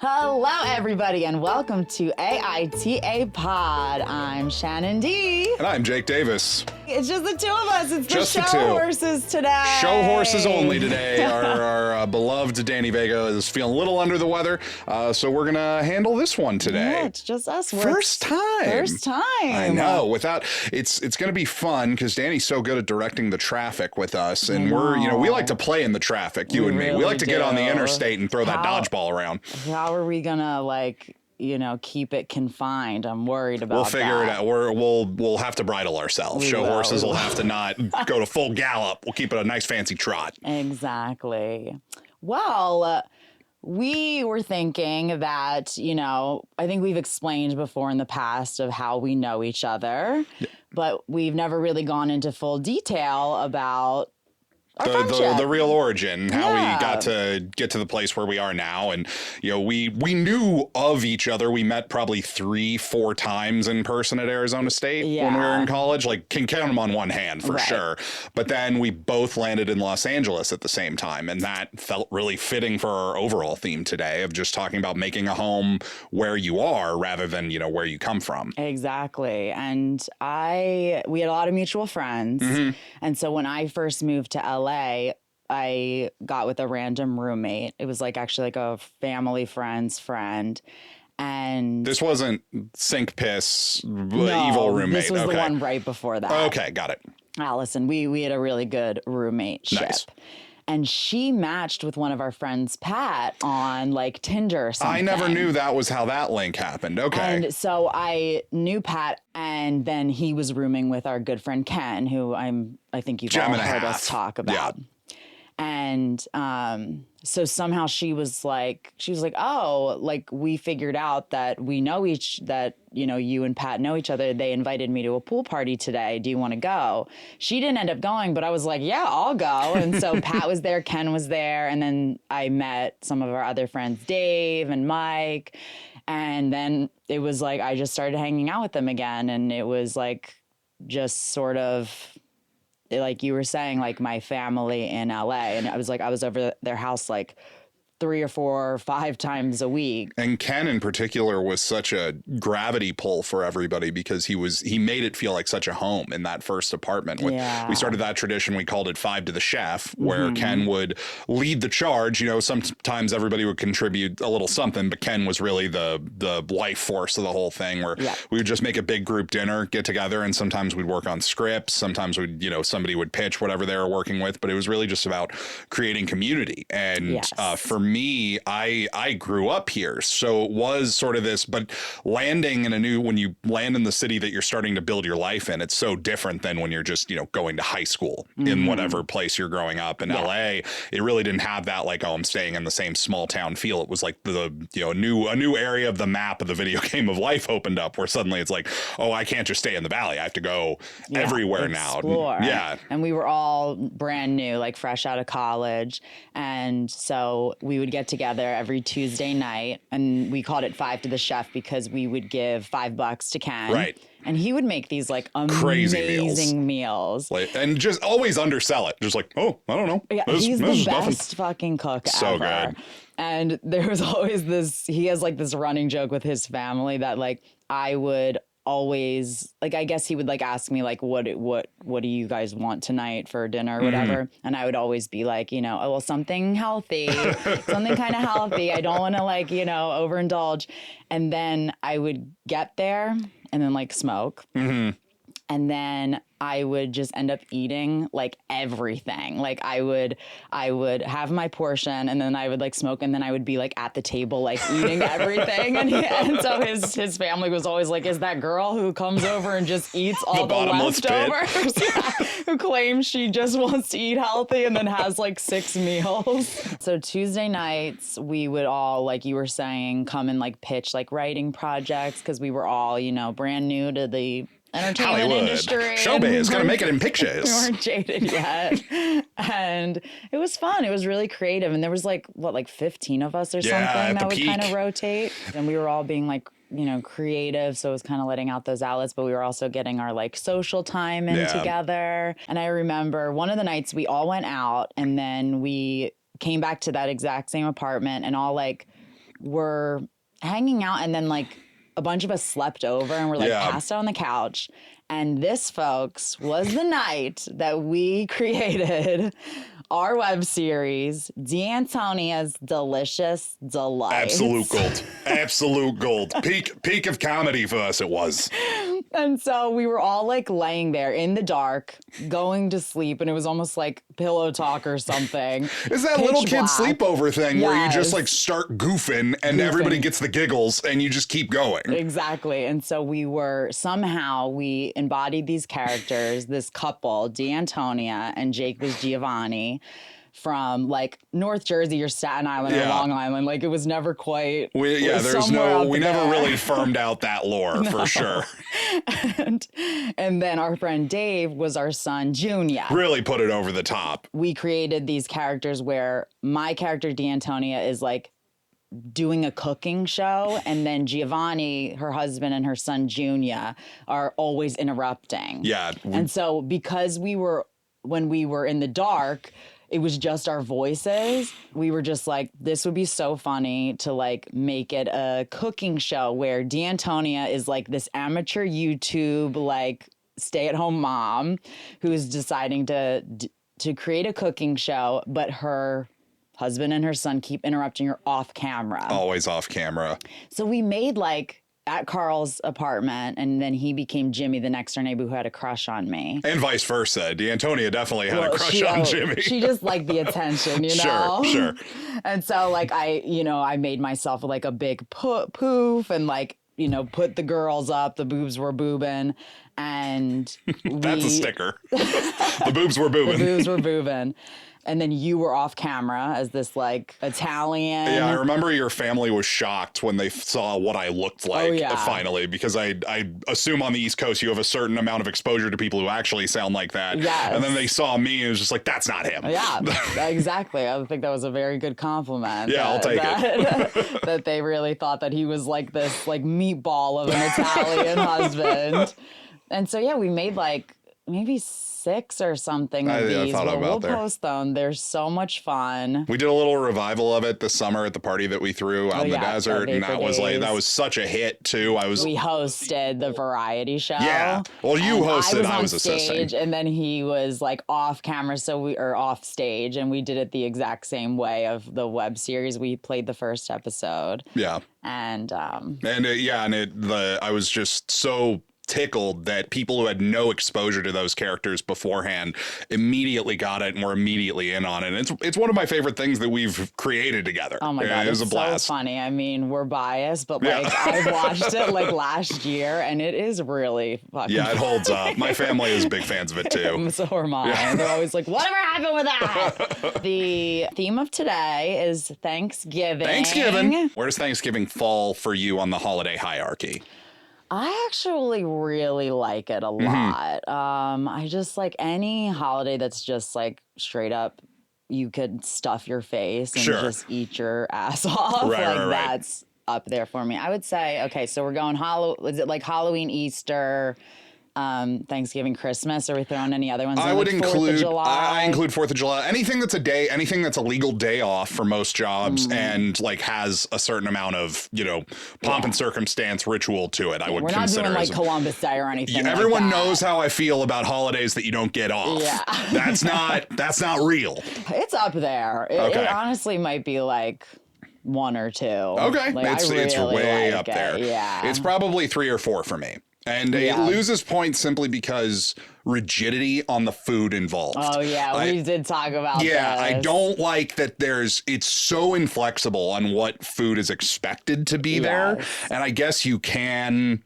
Hello, everybody, and welcome to AITA Pod. I'm Shannon D. And I'm Jake Davis. It's just the two of us. It's just the show horses today. Show horses only today. Our beloved Danny Vega is feeling a little under the weather, so we're going to handle this one today. Yeah, it's just us. First time. First time. I know. It's going to be fun because Danny's so good at directing the traffic with us, and we like to play in the traffic, you and me. We like to get on the interstate and throw that dodgeball around. How are we gonna keep it confined? I'm worried about that. We'll figure it out. We'll have to bridle ourselves. Show horses will have to not go to full gallop. We'll keep it a nice fancy trot. Exactly. Well, we were thinking that, I think we've explained before in the past of how we know each other, but we've never really gone into full detail about the real origin, how we got to get to the place where we are now. And, we knew of each other. We met probably 3-4 times in person at Arizona State when we were in college. Can count them on one hand for sure. But then we both landed in Los Angeles at the same time. And that felt really fitting for our overall theme today of just talking about making a home where you are rather than, where you come from. Exactly. And we had a lot of mutual friends. Mm-hmm. And so when I first moved to LA, I got with a random roommate. It was actually a family friend's friend. And this wasn't sink piss evil roommate. This was the one right before that. Okay, got it. Allison, we had a really good roommate-ship. Nice. And she matched with one of our friends, Pat, on Tinder or something. I never knew that was how that link happened. Okay. And so I knew Pat, and then he was rooming with our good friend Ken, who I think you've all heard us talk about. Yeah. And so somehow she was like, oh, we figured out that we know you and Pat know each other. They invited me to a pool party today. Do you want to go? She didn't end up going, but I was like, yeah, I'll go. And so Pat was there, Ken was there. And then I met some of our other friends, Dave and Mike. And then it was I just started hanging out with them again. And it was just sort of, like you were saying, my family in LA. And I was over their house 3 or 4 or 5 times a week. And Ken in particular was such a gravity pull for everybody because he made it feel like such a home in that first apartment. We started that tradition. We called it 5 to the Chef, where Ken would lead the charge. Sometimes everybody would contribute a little something, but Ken was really the life force of the whole thing, where we would just make a big group dinner, get together, and sometimes we'd work on scripts. Sometimes somebody would pitch whatever they were working with, but it was really just about creating community. And for me, I grew up here, so it was sort of this, but landing in when you land in the city that you're starting to build your life in, it's so different than when you're just, going to high school in whatever place you're growing up. In LA, it really didn't have that, I'm staying in the same small town feel. It was a new area of the map of the video game of life opened up, where suddenly it's I can't just stay in the valley. I have to go everywhere explore. Now. Yeah. And we were all brand new, fresh out of college. And so we would get together every Tuesday night, and we called it 5 to the Chef because we would give $5 to Ken. Right. And he would make these amazing meals. And just always undersell it. Just I don't know. Yeah, he's the best fucking cook ever. So good. And there was always he has this running joke with his family that I would always I guess he would ask me what do you guys want tonight for dinner or whatever, and I would always be something healthy, something kind of healthy. I don't want to overindulge. And then I would get there and then smoke, and then I would just end up eating everything. I would have my portion, and then I would smoke, and then I would be at the table eating everything. And so his family was always is that girl who comes over and just eats all the leftovers? Who claims she just wants to eat healthy and then has 6 meals. So Tuesday nights we would all, you were saying, come and pitch writing projects, because we were all brand new to the entertainment Hollywood industry. Showbiz, gonna make it in pictures. We weren't jaded yet. And it was fun. It was really creative. And there was 15 of us or something that would kind of rotate. And we were all being creative. So it was kind of letting out those outlets, but we were also getting our social time in together. And I remember one of the nights we all went out, and then we came back to that exact same apartment and all were hanging out, and then like a bunch of us slept over and were like passed out on the couch. And this, folks, was the night that we created our web series, DeeAntonia's Deelicious Deelights. Absolute gold. Absolute gold. Peak of comedy for us, it was. And so we were all like laying there in the dark, going to sleep, and it was almost like pillow talk or something. It's that little kid sleepover thing where you just like start goofing and everybody gets the giggles and you just keep going. Exactly. And so we embodied these characters, this couple, DeeAntonia and Jake was Giovanni, from like North Jersey or Staten Island or Long Island. Like it was never quite. We never really firmed out that lore for sure. And then our friend Dave was our son Junior. Really put it over the top. We created these characters where my character DeeAntonia is like doing a cooking show, and then Giovanni, her husband, and her son Junior are always interrupting. Yeah. And so because when we were in the dark, it was just our voices. We were just like, this would be so funny to like make it a cooking show where DeeAntonia is like this amateur YouTube like stay-at-home mom who's deciding to create a cooking show, but her husband and her son keep interrupting her off camera. Always off camera. So we made like at Carl's apartment, and then he became Jimmy, the next door neighbor who had a crush on me. And vice versa. DeeAntonia definitely had a crush on Jimmy. She just liked the attention, you know? Sure. And so like I made myself like a big poof and like, put the girls up, the boobs were boobing, and that's a sticker. The boobs were boobing. The boobs were boobing. And then you were off camera as this like Italian. Yeah, I remember your family was shocked when they saw what I looked like finally, because I assume on the East Coast you have a certain amount of exposure to people who actually sound like that. Yes. And then they saw me and it was just like, that's not him. Yeah, exactly. I think that was a very good compliment. Yeah, I'll take it. That they really thought that he was like this like meatball of an Italian husband. And so, yeah, we made like maybe 6 or something of these. We'll post them. They're so much fun. We did a little revival of it this summer at the party that we threw out in the desert, and that was such a hit too. We hosted the variety show. Yeah. Well, you hosted, I was assisting. And then he was like off camera, or off stage, and we did it the exact same way of the web series. We played the first episode. Yeah. And I was just so tickled that people who had no exposure to those characters beforehand immediately got it and were immediately in on it. It's one of my favorite things that we've created together. Oh my God, it was a blast. So funny. I mean, we're biased, but like I watched it like last year, and it is really fucking it holds up. My family is big fans of it too. So are mine. Yeah. They're always like, whatever happened with that? The theme of today is Thanksgiving. Where does Thanksgiving fall for you on the holiday hierarchy? I actually really like it a lot. I just like any holiday that's just like straight up, you could stuff your face and just eat your ass off. That's up there for me. I would say, okay, so we're going is it like Halloween, Easter, Thanksgiving, Christmas? Are we throwing any other ones? I would include. I include 4th of July. Anything that's a legal day off for most jobs and like has a certain amount of pomp and circumstance ritual to it. I would consider. We're not doing like Columbus Day or anything. Everyone knows how I feel about holidays that you don't get off. Yeah, that's not real. It's up there. It honestly might be like 1 or 2. Okay, it's way up there. Yeah, it's probably 3 or 4 for me. And it loses points simply because rigidity on the food involved. Oh, yeah. We did talk about this. I don't like that it's so inflexible on what food is expected to be there. And I guess you can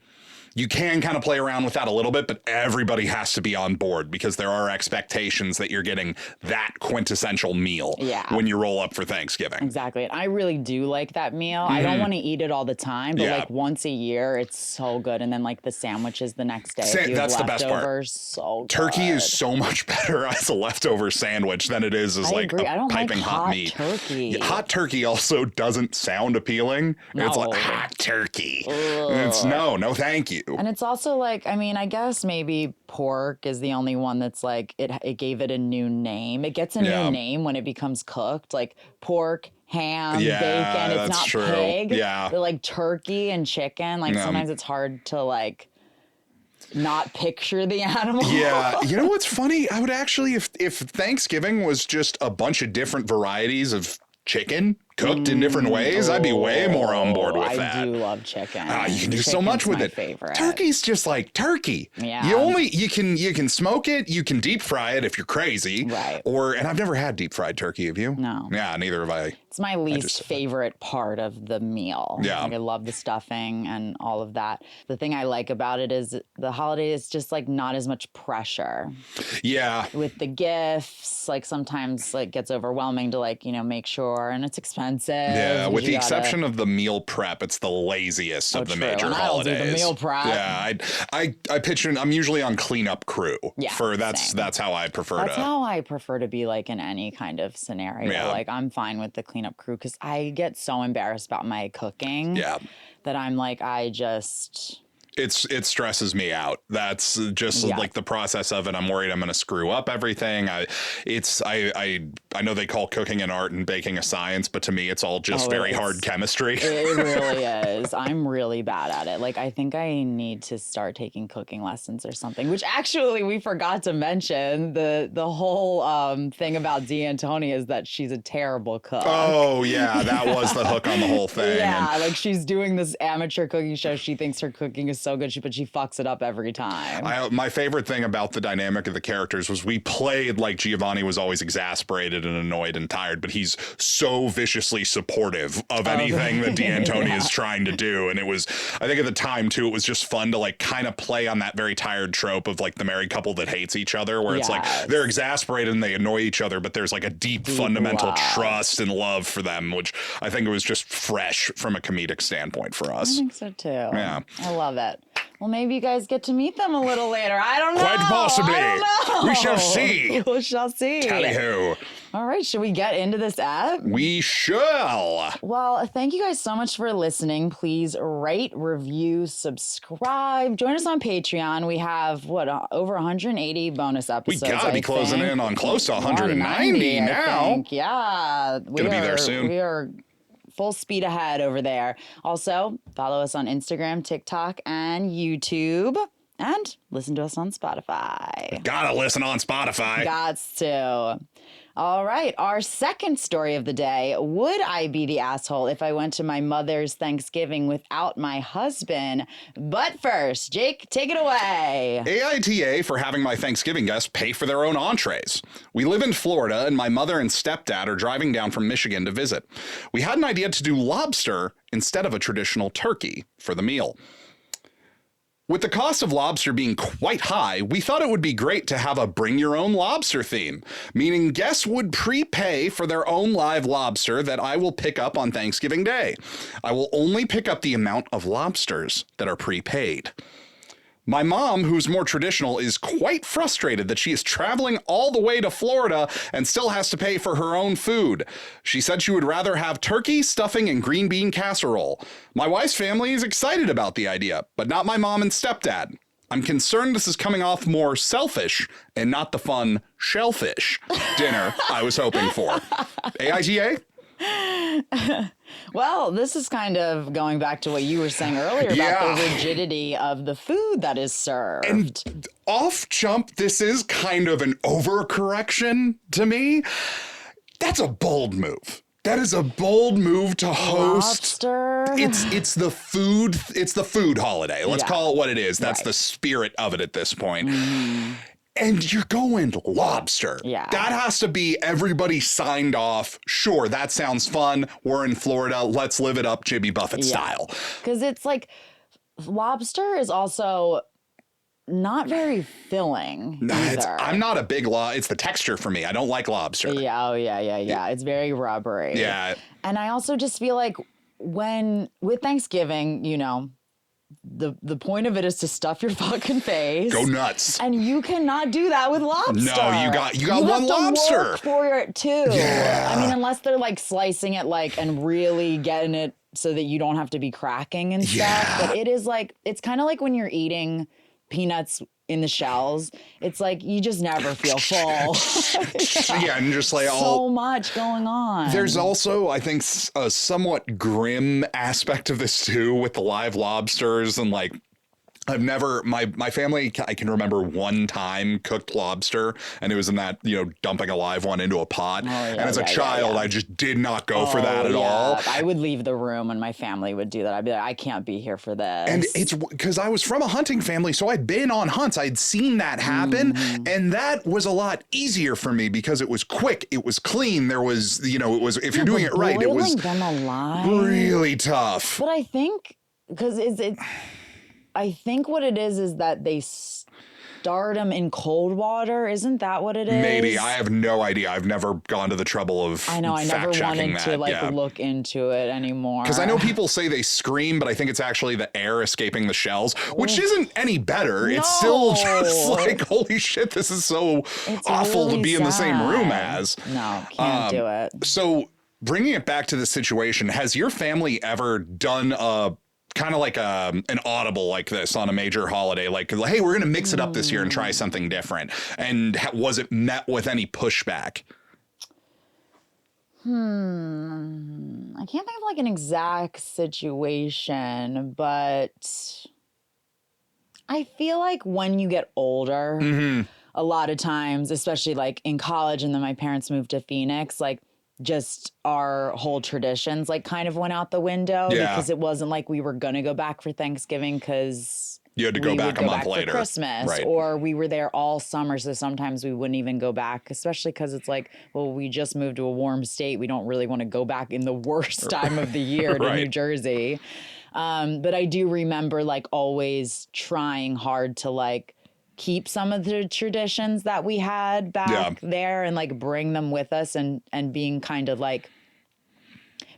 kind of play around with that a little bit, but everybody has to be on board because there are expectations that you're getting that quintessential meal when you roll up for Thanksgiving. Exactly. I really do like that meal. I don't want to eat it all the time, but like once a year, it's so good. And then like the sandwiches the next day. That's the best part. So good. Turkey is so much better as a leftover sandwich than it is as a piping hot meat. Turkey. Hot turkey also doesn't sound appealing. No. It's like hot turkey. It's no thank you. And it's also like, I mean, I guess maybe pork is the only one that's like, it gave it a new name. It gets a new name when it becomes cooked, like pork, ham, Yeah, bacon. It's that's not true. pig. Yeah. They're like turkey and chicken. Like sometimes it's hard to like not picture the animal. Yeah. You know what's funny? I would actually, if Thanksgiving was just a bunch of different varieties of chicken cooked in different ways, I'd be way more on board with that. I do love chicken. You can do so much with my it. Favorite. Turkey's just like turkey. Yeah. You can smoke it, you can deep fry it if you're crazy. Right. And I've never had deep fried turkey, have you? No. Yeah, neither have I. It's my least favorite part of the meal. Yeah. Like, I love the stuffing and all of that. The thing I like about it is the holiday is just like not as much pressure. Yeah. With the gifts, like sometimes like gets overwhelming to like, make sure, and it's expensive. Yeah, with the exception of the meal prep, it's the laziest of the major and holidays. I don't do the meal prep. Yeah, I picture I'm usually on cleanup crew. Yeah, that's how I prefer That's how I prefer to be like in any kind of scenario. Yeah. Like I'm fine with the cleanup crew because I get so embarrassed about my cooking. Yeah. That I'm like, it stresses me out. That's just like the process of it. I'm worried I'm going to screw up everything. I know they call cooking an art and baking a science, but to me, it's all just very hard chemistry. It really is. I'm really bad at it. Like, I think I need to start taking cooking lessons or something, which actually we forgot to mention. The whole thing about DeeAntonia is that she's a terrible cook. Oh, yeah. That was the hook on the whole thing. Yeah. Like she's doing this amateur cooking show. She thinks her cooking is so good, but she fucks it up every time. My favorite thing about the dynamic of the characters was we played like Giovanni was always exasperated and annoyed and tired, but he's so viciously supportive of anything that DeeAntonia is trying to do. And it was, I think at the time too, it was just fun to like kind of play on that very tired trope of like the married couple that hates each other, where it's like they're exasperated and they annoy each other, but there's like a deep fundamental trust and love for them, which I think it was just fresh from a comedic standpoint for us. I think so too. Yeah. I love it. Well, maybe you guys get to meet them a little later. I don't know. Quite possibly. I don't know. We shall see. We shall see. Tally-ho. All right. Should we get into this app? We shall. Well, thank you guys so much for listening. Please rate, review, subscribe. Join us on Patreon. We have, over 180 bonus episodes. We got to be closing in on close to 190 now. Yeah. Going to be there soon. We are full speed ahead over there. Also, follow us on Instagram, TikTok, and YouTube. And listen to us on Spotify. Gotta listen on Spotify. Gots to. All right. Our second story of the day. Would I be the asshole if I went to my mother's Thanksgiving without my husband? But first, Jake, take it away. AITA for having my Thanksgiving guests pay for their own entrees. We live in Florida, and my mother and stepdad are driving down from Michigan to visit. We had an idea to do lobster instead of a traditional turkey for the meal. With the cost of lobster being quite high, we thought it would be great to have a bring your own lobster theme, meaning guests would prepay for their own live lobster that I will pick up on Thanksgiving Day. I will only pick up the amount of lobsters that are prepaid. My mom, who's more traditional, is quite frustrated that she is traveling all the way to Florida and still has to pay for her own food. She said she would rather have turkey, stuffing, and green bean casserole. My wife's family is excited about the idea, but not my mom and stepdad. I'm concerned this is coming off more selfish and not the fun shellfish dinner I was hoping for. AITA? Well, this is kind of going back to what you were saying earlier about the rigidity of the food that is served. And off jump, this is kind of an overcorrection to me. That's a bold move. That is a bold move to host. Lobster. It's the food holiday. Let's call it what it is. That's the spirit of it at this point. And you're going lobster. Yeah. That has to be everybody signed off. Sure, that sounds fun. We're in Florida. Let's live it up Jimmy Buffett style. Because it's like lobster is also not very filling either. I'm not a big it's the texture for me. I don't like lobster. Yeah, it's very rubbery. Yeah. And I also just feel like with Thanksgiving, the point of it is to stuff your fucking face. Go nuts. And you cannot do that with lobster. No, you got one lobster. Work for it too. Yeah. I mean, unless they're like slicing it and really getting it so that you don't have to be cracking and stuff. But it is like, it's kind of like when you're eating peanuts in the shells, it's like you just never feel full. Yeah, and just like so much going on. There's also, I think, a somewhat grim aspect of this too with the live lobsters and like I've never, my family, I can remember one time cooked lobster and it was in that, dumping a live one into a pot. And as a child, I just did not go for that at all. I would leave the room when my family would do that. I'd be like, I can't be here for this. And it's because I was from a hunting family, so I'd been on hunts. I'd seen that happen. And that was a lot easier for me because it was quick. It was clean. There was, it was, if you're doing it right, it was them alive, really tough. But I think, because I think what it is that they start them in cold water. Isn't that what it is? Maybe. I have no idea. I've never gone to the trouble of I never wanted to look into it anymore. Because I know people say they scream, but I think it's actually the air escaping the shells, which isn't any better. No. It's still just like, holy shit, this is so awful to be in the same room as. No, can't do it. So bringing it back to the situation, has your family ever done a kind of like an audible like this on a major holiday, like, hey, we're going to mix it up this year and try something different? And was it met with any pushback? I can't think of like an exact situation, but I feel like when you get older, a lot of times, especially like in college, and then my parents moved to Phoenix, like just our whole traditions like kind of went out the window because it wasn't like we were going to go back for Thanksgiving because you had to go back a month later for Christmas, right. Or we were there all summer. So sometimes we wouldn't even go back, especially because it's like, well, we just moved to a warm state. We don't really want to go back in the worst time of the year to New Jersey. But I do remember like always trying hard to like keep some of the traditions that we had back there and like bring them with us and being kind of like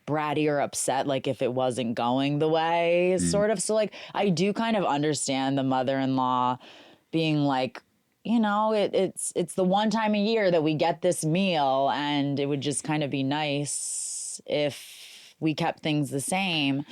bratty or upset like if it wasn't going the way sort of. So like I do kind of understand the mother-in-law being like, it's the one time a year that we get this meal and it would just kind of be nice if we kept things the same.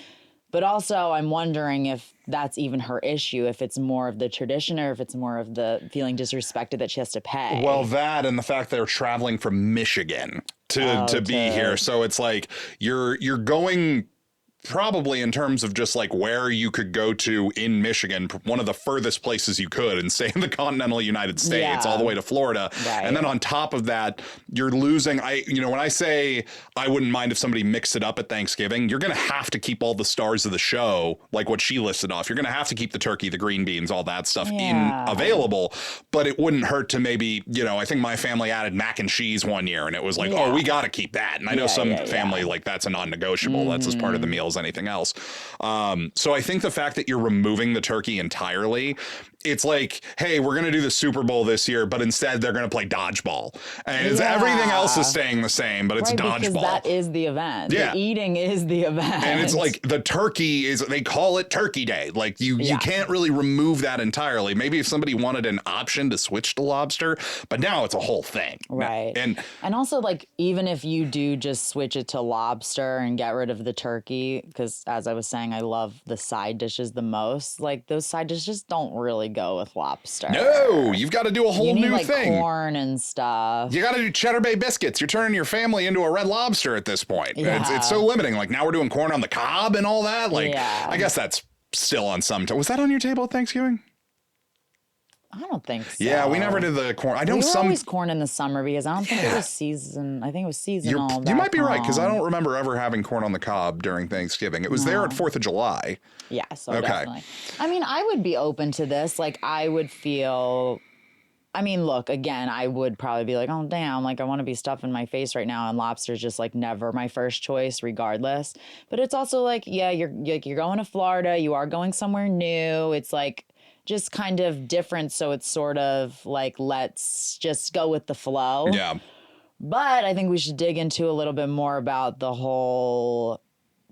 But also, I'm wondering if that's even her issue, if it's more of the tradition or if it's more of the feeling disrespected that she has to pay. Well, that and the fact they're traveling from Michigan to be here. So it's like you're going probably in terms of just like where you could go to in Michigan, one of the furthest places you could and stay in the continental United States all the way to Florida. Right. And then on top of that, you're losing. When I say I wouldn't mind if somebody mixed it up at Thanksgiving, you're going to have to keep all the stars of the show, like what she listed off. You're going to have to keep the turkey, the green beans, all that stuff available. But it wouldn't hurt to maybe, I think my family added mac and cheese one year and it was like, oh, we got to keep that. And I know some family like that's a non-negotiable. That's as part of the meal as anything else. So I think the fact that you're removing the turkey entirely, it's like, hey, we're going to do the Super Bowl this year, but instead they're going to play dodgeball. And everything else is staying the same, but it's dodgeball. Because that is the event. Yeah. The eating is the event. And it's like the turkey they call it Turkey Day. Like you can't really remove that entirely. Maybe if somebody wanted an option to switch to lobster, but now it's a whole thing. Right. And also like, even if you do just switch it to lobster and get rid of the turkey, because as I was saying, I love the side dishes the most. Like those side dishes don't really go with lobster. No, you've got to do a whole new thing. Corn and stuff. You got to do Cheddar Bay biscuits. You're turning your family into a Red Lobster at this point. It's so limiting. Like now we're doing corn on the cob and all that. Like I guess that's still on some. Was that on your table at Thanksgiving? I don't think so. Yeah, we never did the corn. I know we were always corn in the summer because I don't think it was season. I think it was seasonal. You might be right because I don't remember ever having corn on the cob during Thanksgiving. It was there at 4th of July. Yeah, so definitely. I mean, I would be open to this. Like, I would feel. I mean, look, again, I would probably be like, oh, damn, like I want to be stuffing my face right now. And lobster's just like never my first choice, regardless. But it's also like, you're going to Florida. You are going somewhere new. It's like just kind of different. So it's sort of like, let's just go with the flow. Yeah. But I think we should dig into a little bit more about the whole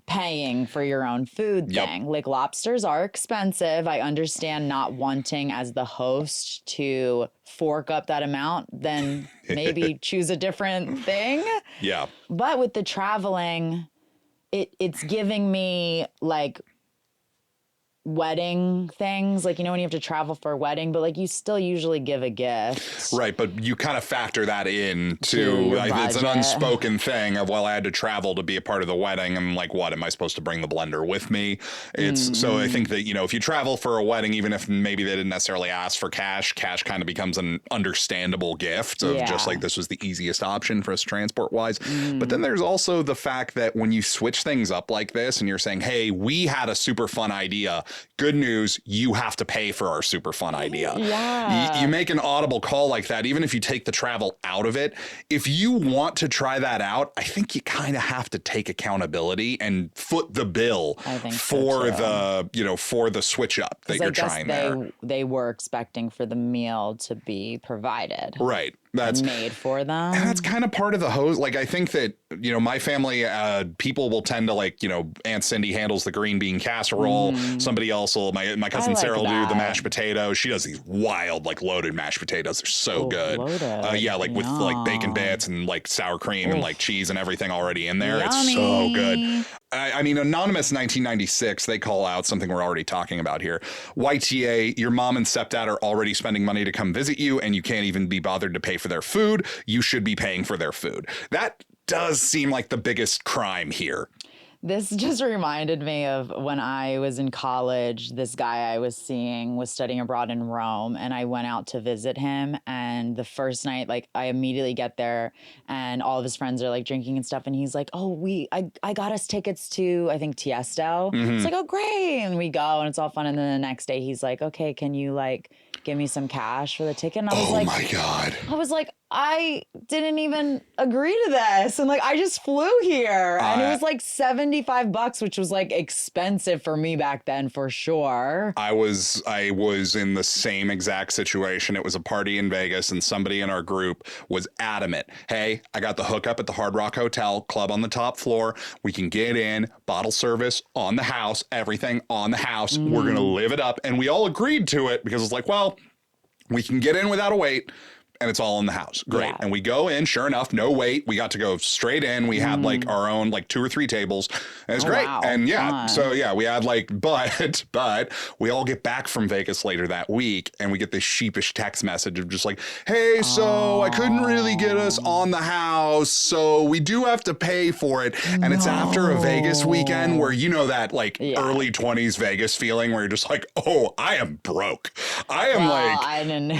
paying for your own food thing. Like lobsters are expensive. I understand not wanting as the host to fork up that amount, then maybe choose a different thing. Yeah. But with the traveling, it's giving me like wedding things, like, you know, when you have to travel for a wedding, but like you still usually give a gift. Right, but you kind of factor that in To to your it's an budget. unspoken thing of, well, I had to travel to be a part of the wedding, and like, what, am I supposed to bring the blender with me? It's so I think that, you know, if you travel for a wedding, even if maybe they didn't necessarily ask for cash kind of becomes an understandable gift of just like, this was the easiest option for us transport wise. But then there's also the fact that when you switch things up like this and you're saying, hey, we had a super fun idea, good news, you have to pay for our super fun idea. Yeah. You make an audible call like that, even if you take the travel out of it. If you want to try that out, I think you kind of have to take accountability and foot the bill for the, you know, for the switch up that you're trying there. They were expecting for the meal to be provided. Right. That's made for them. And that's kind of part of the host. Like, I think that, you know, my family, people will tend to, like, you know, Aunt Cindy handles the green bean casserole. Somebody else will, my cousin Sarah will do the mashed potatoes. She does these wild, like, loaded mashed potatoes. They're so good. Yeah, like with like bacon bits and like sour cream and like cheese and everything already in there. It's so good. I mean, Anonymous 1996, they call out something we're already talking about here. YTA, your mom and stepdad are already spending money to come visit you, and you can't even be bothered to pay for their food. You should be paying for their food. That does seem like the biggest crime here. This just reminded me of when I was in college. This guy I was seeing was studying abroad in Rome, and I went out to visit him. And the first night, like, I immediately get there and all of his friends are like drinking and stuff. And he's like, oh, I got us tickets to, I think, Tiesto. It's like, oh, great. And we go and it's all fun. And then the next day he's like, okay, can you like give me some cash for the ticket? And I was like, oh my God. I was like, I didn't even agree to this. And like, I just flew here and it was like $75, which was like expensive for me back then for sure. I was in the same exact situation. It was a party in Vegas and somebody in our group was adamant. Hey, I got the hookup at the Hard Rock Hotel Club on the top floor. We can get in, bottle service on the house, everything on the house. We're going to live it up. And we all agreed to it because it's like, well, we can get in without a wait. And it's all in the house. Great. Yeah. And we go in, sure enough, no wait. We got to go straight in. We had like our own like 2 or 3 tables. And it's great. Wow. And yeah, fun. So yeah, we had like, but we all get back from Vegas later that week and we get this sheepish text message of just like, hey, so I couldn't really get us on the house. So we do have to pay for it. And it's after a Vegas weekend where, you know, that like early 20s Vegas feeling where you're just like, oh, I am broke. I am I didn't,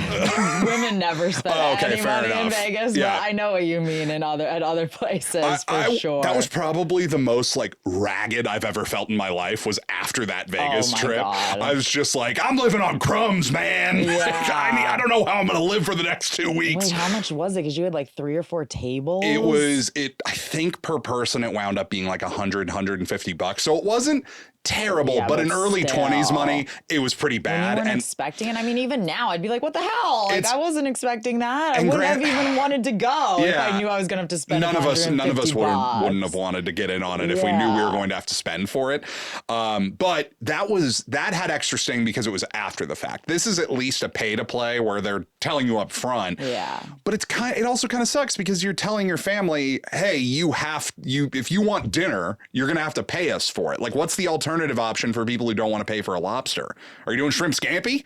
women never spend any money in Vegas, but I know what you mean at other places for sure. That was probably the most like ragged I've ever felt in my life was after that Vegas trip. God. I was just like, I'm living on crumbs, man. Yeah. Like, I don't know how I'm going to live for the next 2 weeks. Wait, how much was it? Because you had like 3 or 4 tables. I think per person it wound up being like $150. So it wasn't terrible, but in early 20s money, it was pretty bad. And expecting it. I mean, even now, I'd be like, what the hell? Like, I wasn't expecting that. I wouldn't have even wanted to go if I knew I was going to have to spend none of us wouldn't have wanted to get in on it if we knew we were going to have to spend for it. But that had extra sting because it was after the fact. This is at least a pay to play where they're telling you up front. Yeah. But it also kind of sucks because you're telling your family, hey, if you want dinner, you're going to have to pay us for it. Like, what's the alternative option for people who don't want to pay for a lobster? Are you doing shrimp scampi?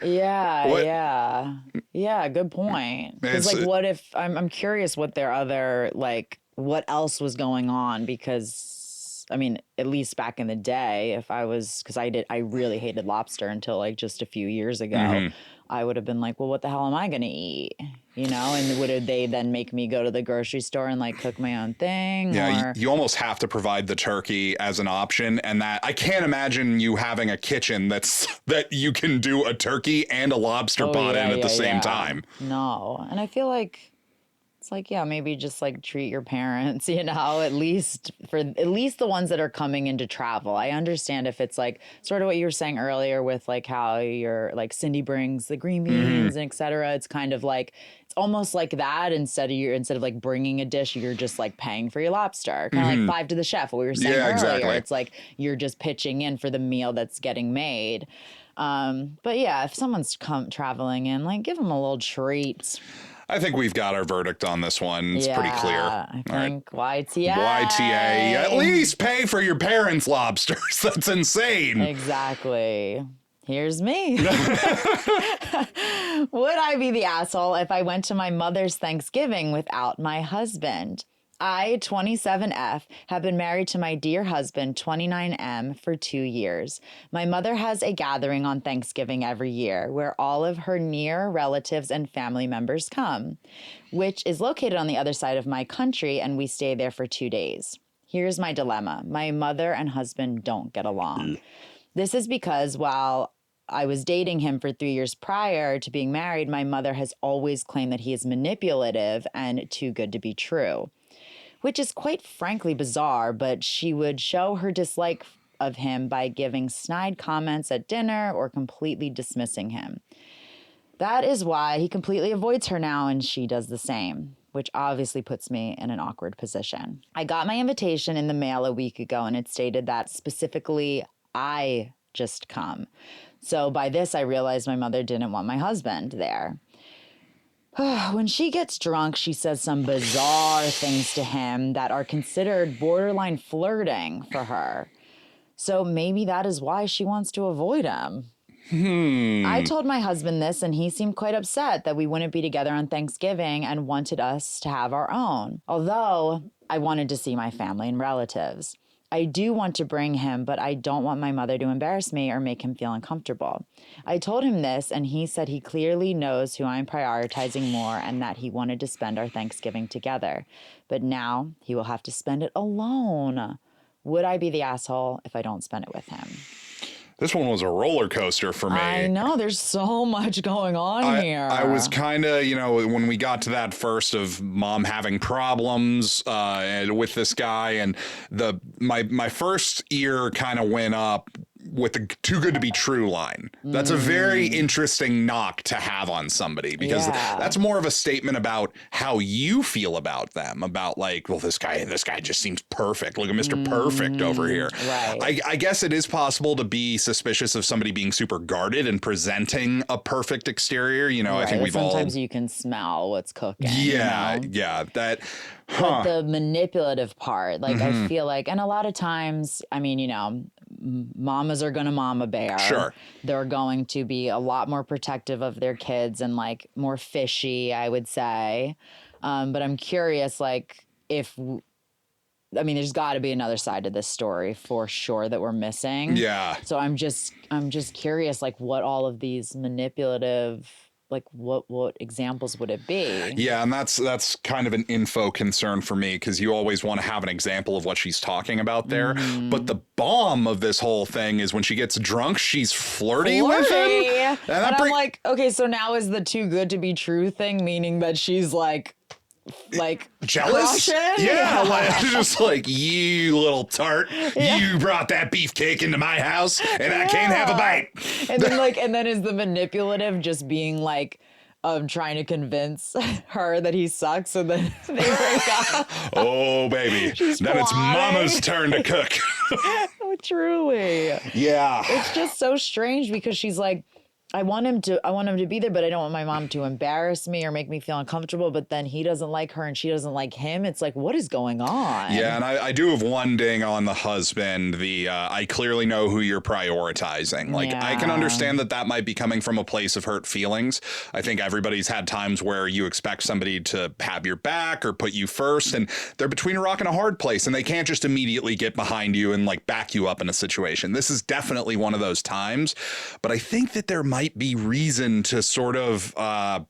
Yeah, good point. Because like, what if I'm curious what their other, like, what else was going on? Because I mean, at least back in the day, if I was, because I really hated lobster until like just a few years ago. I would have been like, well, what the hell am I going to eat? You know, and would they then make me go to the grocery store and like cook my own thing? Yeah, you almost have to provide the turkey as an option. And that I can't imagine you having a kitchen that you can do a turkey and a lobster pot in at the same time. No. And I feel like it's like, yeah, maybe just like treat your parents, you know, at least the ones that are coming into travel. I understand if it's like sort of what you were saying earlier with like how you're like Cindy brings the green beans and et cetera. It's kind of like, it's almost like that instead of like bringing a dish, you're just like paying for your lobster. Kind of like 5 to the chef, what we were saying earlier. Exactly. It's like you're just pitching in for the meal that's getting made. But yeah, if someone's traveling in, like give them a little treat. I think we've got our verdict on this one. It's pretty clear. I think YTA. YTA. At least pay for your parents' lobsters. That's insane. Exactly. Here's me. Would I be the asshole if I went to my mother's Thanksgiving without my husband? I, 27F, have been married to my dear husband, 29M, for 2 years. My mother has a gathering on Thanksgiving every year where all of her near relatives and family members come, which is located on the other side of my country, and we stay there for 2 days. Here's my dilemma. My mother and husband don't get along. This is because while I was dating him for 3 years prior to being married, my mother has always claimed that he is manipulative and too good to be true, which is quite frankly bizarre, but she would show her dislike of him by giving snide comments at dinner or completely dismissing him. That is why he completely avoids her now, and she does the same, which obviously puts me in an awkward position. I got my invitation in the mail a week ago, and it stated that specifically I just come. So by this, I realized my mother didn't want my husband there. When she gets drunk, she says some bizarre things to him that are considered borderline flirting for her. So maybe that is why she wants to avoid him. I told my husband this, and he seemed quite upset that we wouldn't be together on Thanksgiving and wanted us to have our own. Although I wanted to see my family and relatives. I do want to bring him, but I don't want my mother to embarrass me or make him feel uncomfortable. I told him this, and he said he clearly knows who I'm prioritizing more and that he wanted to spend our Thanksgiving together. But now he will have to spend it alone. Would I be the asshole if I don't spend it with him? This one was a roller coaster for me. I know. There's so much going on here. I was kind of, when we got to that first of mom having problems with this guy, and my first ear kind of went up with the too good to be true line. That's a very interesting knock to have on somebody, because that's more of a statement about how you feel about them, about like, well, this guy just seems perfect. Look at Mr. Perfect over here. Right. I guess it is possible to be suspicious of somebody being super guarded and presenting a perfect exterior. I think sometimes you can smell what's cooking. Yeah. That. But the manipulative part, like I feel like, and a lot of times, I mean, mamas are going to mama bear. Sure. They're going to be a lot more protective of their kids and like more fishy, I would say. But I'm curious, like, there's got to be another side to this story for sure that we're missing. Yeah. So I'm just curious, like, what all of these manipulative, like, what examples would it be? Yeah, and that's kind of an info concern for me, because you always want to have an example of what she's talking about there. But the bomb of this whole thing is when she gets drunk, she's flirty with him. And I'm like, okay, so now is the too good to be true thing, meaning that she's like jealous? Yeah, like, just like, you little tart, you brought that beefcake into my house and I can't have a bite. And then is the manipulative just being like trying to convince her that he sucks, and then they break up. Oh baby. Then it's mama's turn to cook. Oh, truly. Yeah. It's just so strange, because she's like, I want him to be there, but I don't want my mom to embarrass me or make me feel uncomfortable. But then he doesn't like her and she doesn't like him. It's like, what is going on? Yeah, and I do have one ding on the husband. I clearly know who you're prioritizing. Like, I can understand that might be coming from a place of hurt feelings. I think everybody's had times where you expect somebody to have your back or put you first, and they're between a rock and a hard place, and they can't just immediately get behind you and like back you up in a situation. This is definitely one of those times, but I think that there might be reason to sort of, on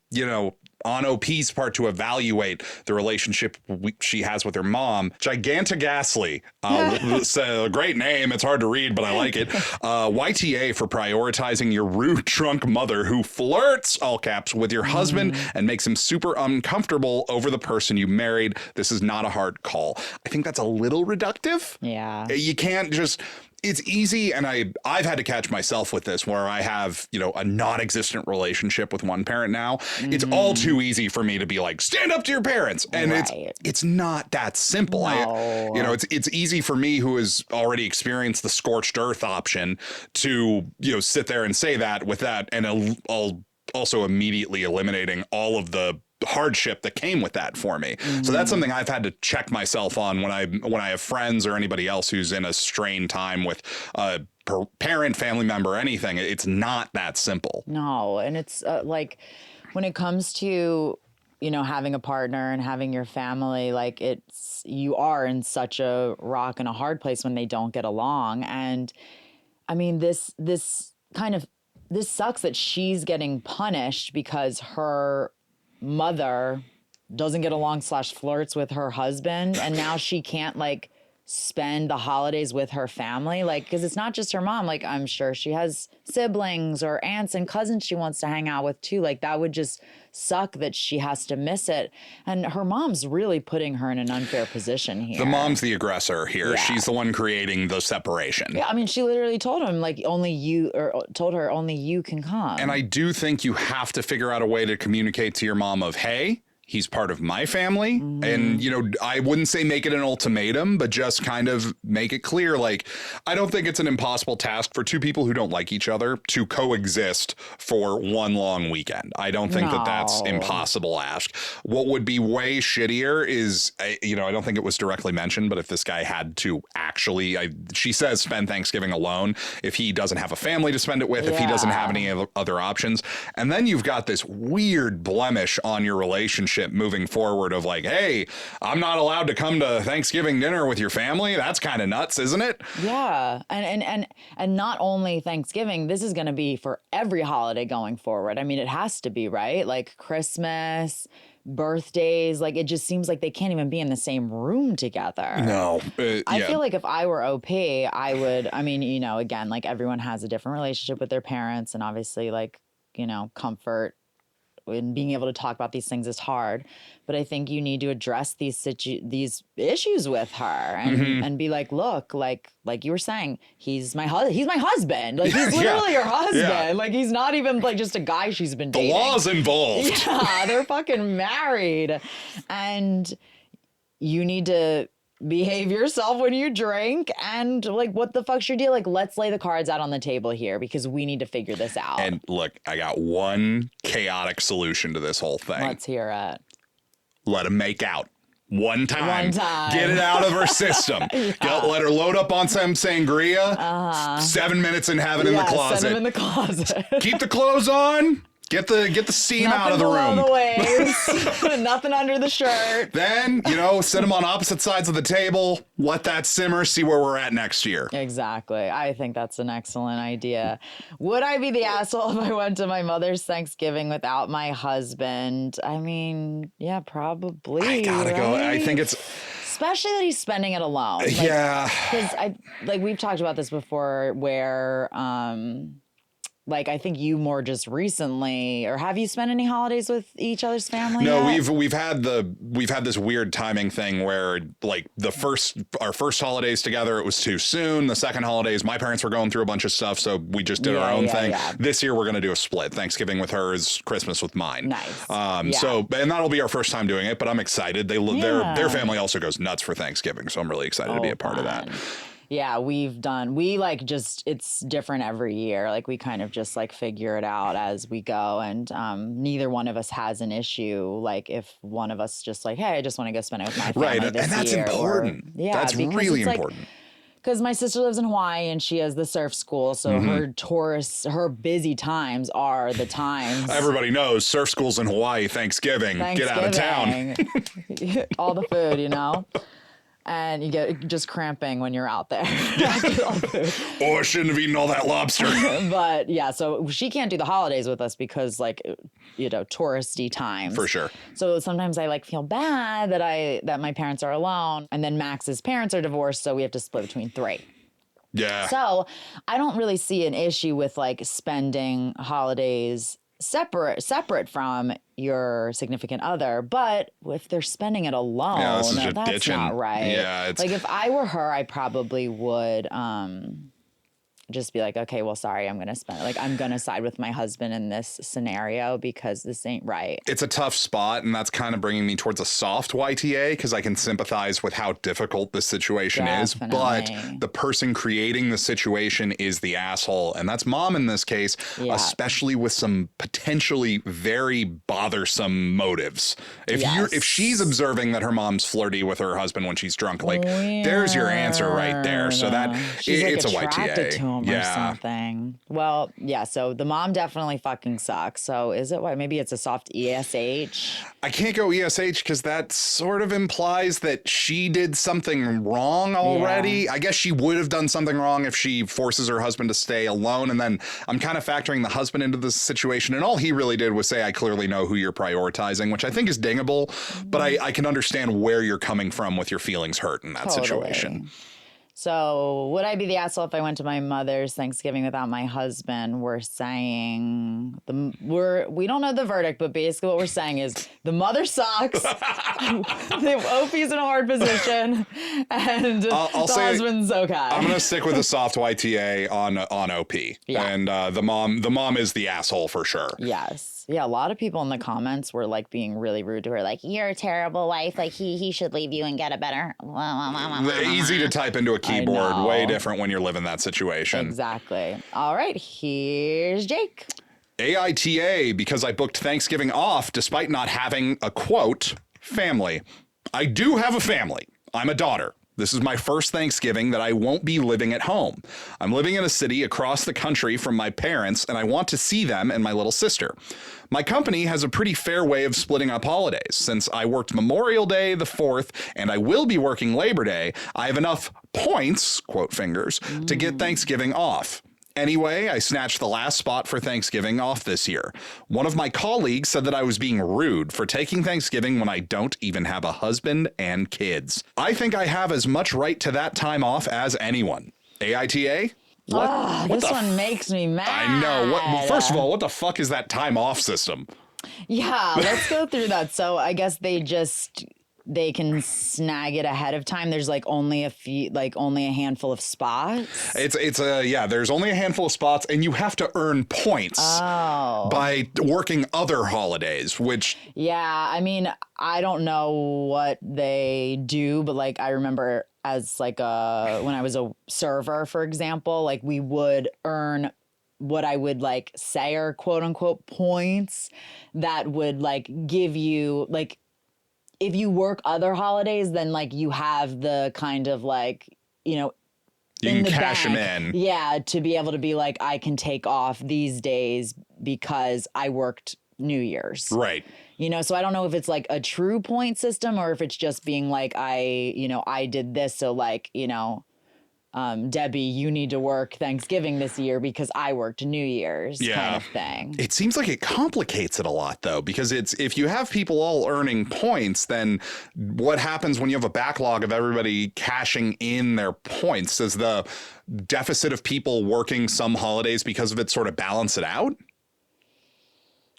OP's part, to evaluate the relationship she has with her mom. Gigantogasly. It's a great name. It's hard to read, but I like it. YTA for prioritizing your rude drunk mother who flirts, all caps, with your husband and makes him super uncomfortable over the person you married. This is not a hard call. I think that's a little reductive. Yeah. You can't just... It's easy, and I've had to catch myself with this, where I have, a non-existent relationship with one parent now. It's all too easy for me to be like, stand up to your parents. And it's not that simple. No. It's easy for me, who has already experienced the scorched earth option, to, sit there and say that with that, and I'll also immediately eliminating all of the hardship that came with that for me. So that's something I've had to check myself on when I have friends or anybody else who's in a strained time with parent, family member, anything. It's not that simple. No. And it's like when it comes to, you know, having a partner and having your family, like you are in such a rock and a hard place when they don't get along. And I mean, this sucks that she's getting punished because her mother doesn't get along / flirts with her husband. And now she can't like spend the holidays with her family. Like, because it's not just her mom. Like, I'm sure she has siblings or aunts and cousins she wants to hang out with too. Like, that would just suck that she has to miss it. And her mom's really putting her in an unfair position here. The mom's the aggressor here. Yeah. She's the one creating the separation. Yeah, I mean, she literally told him, like, told her only you can come. And I do think you have to figure out a way to communicate to your mom of, hey, he's part of my family. Mm-hmm. And, you know, I wouldn't say make it an ultimatum, but just kind of make it clear. Like, I don't think it's an impossible task for two people who don't like each other to coexist for one long weekend. I don't think that that's impossible ask. What would be way shittier is, you know, I don't think it was directly mentioned, but if this guy had to actually, she says, spend Thanksgiving alone, if he doesn't have a family to spend it with, if he doesn't have any other options. And then you've got this weird blemish on your relationship moving forward of like, hey, I'm not allowed to come to Thanksgiving dinner with your family. That's kind of nuts, isn't it? Yeah. And not only Thanksgiving, this is going to be for every holiday going forward. I mean, it has to be, right? Like Christmas, birthdays, like it just seems like they can't even be in the same room together. No. I feel like if I were OP, I would, I mean, you know, again, like everyone has a different relationship with their parents, and obviously like, you know, comfort and being able to talk about these things is hard, but I think you need to address these issues with her and be like, look, like you were saying, he's my husband. Like he's literally your husband. Yeah. Like he's not even like just a guy she's been dating. The law's involved. Yeah, they're fucking married, and you need to behave yourself when you drink. And like, what the fuck's your deal? Like, let's lay the cards out on the table here because we need to figure this out. And look, I got one chaotic solution to this whole thing. Let's hear it. Let him make out. One time. Get it out of her system. Let her load up on some sangria. 7 minutes and have it in the closet. Send him in the closet. Keep the clothes on. Get the steam out of the room. Nothing below the waist. Nothing under the shirt. Then, you know, set them on opposite sides of the table. Let that simmer. See where we're at next year. Exactly. I think that's an excellent idea. Would I be the asshole if I went to my mother's Thanksgiving without my husband? I mean, yeah, probably. I gotta go. I think it's... Especially that he's spending it alone. Like, yeah. Because we've talked about this before where... like, I think you more just recently, or have you spent any holidays with each other's family? No, yet? we've had this weird timing thing where like our first holidays together, it was too soon. The second holidays, my parents were going through a bunch of stuff, so we just did our own thing. Yeah. This year we're gonna do a split. Thanksgiving with hers, Christmas with mine. Nice. So, and that'll be our first time doing it, but I'm excited. Their family also goes nuts for Thanksgiving, so I'm really excited to be a part of that. Yeah, it's different every year. Like we kind of just like figure it out as we go. And neither one of us has an issue. Like if one of us just like, hey, I just want to go spend it with my family right. this and that's year. important. That's really important. Because my sister lives in Hawaii and she has the surf school. So her busy times are the times. Everybody knows surf school's in Hawaii, Thanksgiving. Get out of town. All the food, you know. And you get just cramping when you're out there. Or I shouldn't have eaten all that lobster. But yeah, so she can't do the holidays with us because like, you know, touristy times. For sure. So sometimes I like feel bad that my parents are alone. And then Max's parents are divorced, so we have to split between 3. Yeah. So I don't really see an issue with like spending holidays separate from your significant other, but if they're spending it alone, that's not right. Yeah, like if I were her, I probably would just be like, okay, well, sorry, I'm going to side with my husband in this scenario because this ain't right. It's a tough spot, and that's kind of bringing me towards a soft YTA because I can sympathize with how difficult this situation is, but the person creating the situation is the asshole, and that's mom in this case, especially with some potentially very bothersome motives. If she's observing that her mom's flirty with her husband when she's drunk, like there's your answer right there. So that she's it's like a YTA. home or something. Well, yeah, so the mom definitely fucking sucks. So is it what? Maybe it's a soft ESH? I can't go ESH because that sort of implies that she did something wrong already. Yeah. I guess she would have done something wrong if she forces her husband to stay alone. And then I'm kind of factoring the husband into this situation. And all he really did was say, I clearly know who you're prioritizing, which I think is dingable. But I can understand where you're coming from with your feelings hurt in that situation. So would I be the asshole if I went to my mother's Thanksgiving without my husband? We're saying we don't know the verdict, but basically what we're saying is the mother sucks, the OP's in a hard position, and the husband's okay. I'm gonna stick with a soft YTA on OP, and the mom is the asshole for sure. Yes. Yeah, a lot of people in the comments were like being really rude to her, like, you're a terrible wife, like he should leave you and get a better. Easy to type into a keyboard, way different when you're living that situation. Exactly. All right, here's Jake. AITA, because I booked Thanksgiving off despite not having a, quote, family. I do have a family. I'm a daughter. This is my first Thanksgiving that I won't be living at home. I'm living in a city across the country from my parents, and I want to see them and my little sister. My company has a pretty fair way of splitting up holidays. Since I worked Memorial Day the 4th, and I will be working Labor Day, I have enough points, quote fingers, to get Thanksgiving off. Anyway, I snatched the last spot for Thanksgiving off this year. One of my colleagues said that I was being rude for taking Thanksgiving when I don't even have a husband and kids. I think I have as much right to that time off as anyone. AITA? This one makes me mad. I know. First of all, what the fuck is that time off system? Yeah, let's go through that. So I guess they can snag it ahead of time. There's like only a handful of spots. There's only a handful of spots, and you have to earn points by working other holidays, which. Yeah, I mean, I don't know what they do, but like I remember as like when I was a server, for example, like we would earn what I would like say are quote unquote points that would like give you like, if you work other holidays, then like you have the kind of like, you can cash them in. Yeah, to be able to be like, I can take off these days because I worked New Year's. Right. So I don't know if it's like a true point system or if it's just being like, I did this. So like, Debbie, you need to work Thanksgiving this year because I worked New Year's kind of thing. It seems like it complicates it a lot, though, because if you have people all earning points, then what happens when you have a backlog of everybody cashing in their points? Does the deficit of people working some holidays because of it sort of balance it out?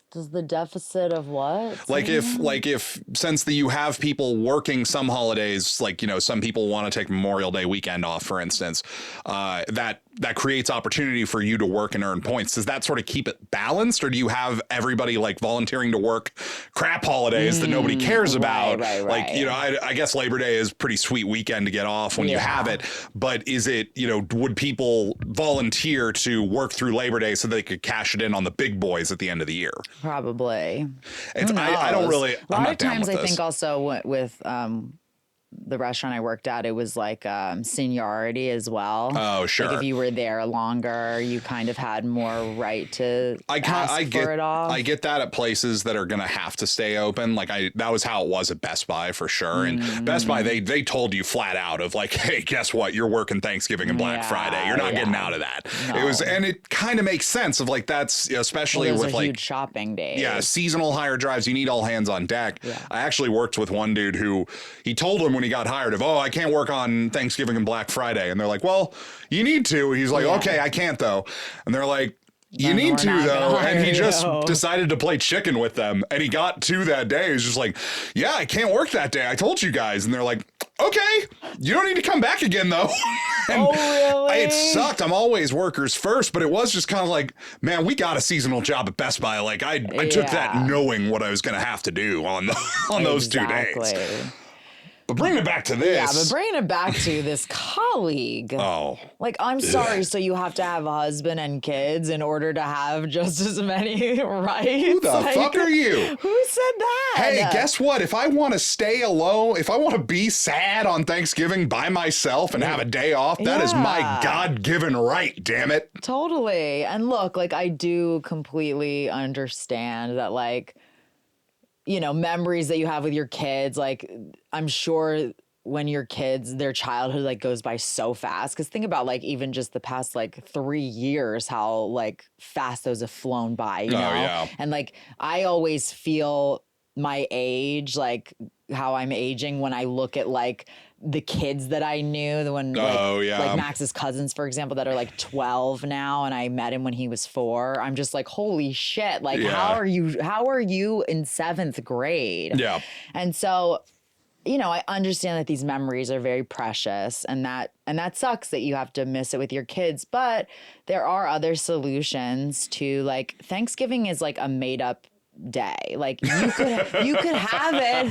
Does the deficit of what? If since you have people working some holidays, like, some people want to take Memorial Day weekend off, for instance, that creates opportunity for you to work and earn points. Does that sort of keep it balanced, or do you have everybody like volunteering to work crap holidays that nobody cares about? Right. I guess Labor Day is a pretty sweet weekend to get off when you have it. But is it, would people volunteer to work through Labor Day so they could cash it in on the big boys at the end of the year? Probably. I don't really. A lot of times, I think also with the restaurant I worked at, it was like seniority as well. Oh, sure. Like if you were there longer, you kind of had more right to ask for it off. I get that at places that are going to have to stay open. Like that was how it was at Best Buy for sure. And Best Buy, they told you flat out of like, hey, guess what? You're working Thanksgiving and Black Friday. You're not getting out of that. No. It kind of makes sense of like, that's especially with like huge shopping days. Yeah. Seasonal hire drives. You need all hands on deck. Yeah. I actually worked with one dude who he told him when he got hired I can't work on Thanksgiving and Black Friday. And they're like, well, you need to. He's like, okay, I can't though. And they're like, you need to though. And he just decided to play chicken with them. And he got to that day. He was just like, yeah, I can't work that day. I told you guys. And they're like, okay, you don't need to come back again though. And really? It sucked. I'm always workers first, but it was just kind of like, man, we got a seasonal job at Best Buy. Like I took that knowing what I was going to have to do on those 2 days. But bringing it back to this. Yeah, but bringing it back to this colleague. Oh. Like, I'm sorry, so you have to have a husband and kids in order to have just as many rights? Who the fuck are you? Who said that? Hey, guess what? If I want to stay alone, if I want to be sad on Thanksgiving by myself and have a day off, that is my God-given right, damn it. Totally. And look, like, I do completely understand that, like, you know, memories that you have with your kids, like, I'm sure when your kids, their childhood, like, goes by so fast. Because think about, like, even just the past, like, 3 years, how, like, fast those have flown by, you know? Yeah. And, like, I always feel my age, like, how I'm aging when I look at, like, the kids that I knew, like Max's cousins, for example, that are like 12 now, and I met him when he was 4. I'm just like, holy shit! Like, how are you in 7th grade? Yeah. And so, you know, I understand that these memories are very precious, and that sucks that you have to miss it with your kids. But there are other solutions to, like, Thanksgiving is like a made up day. Like, you could have it.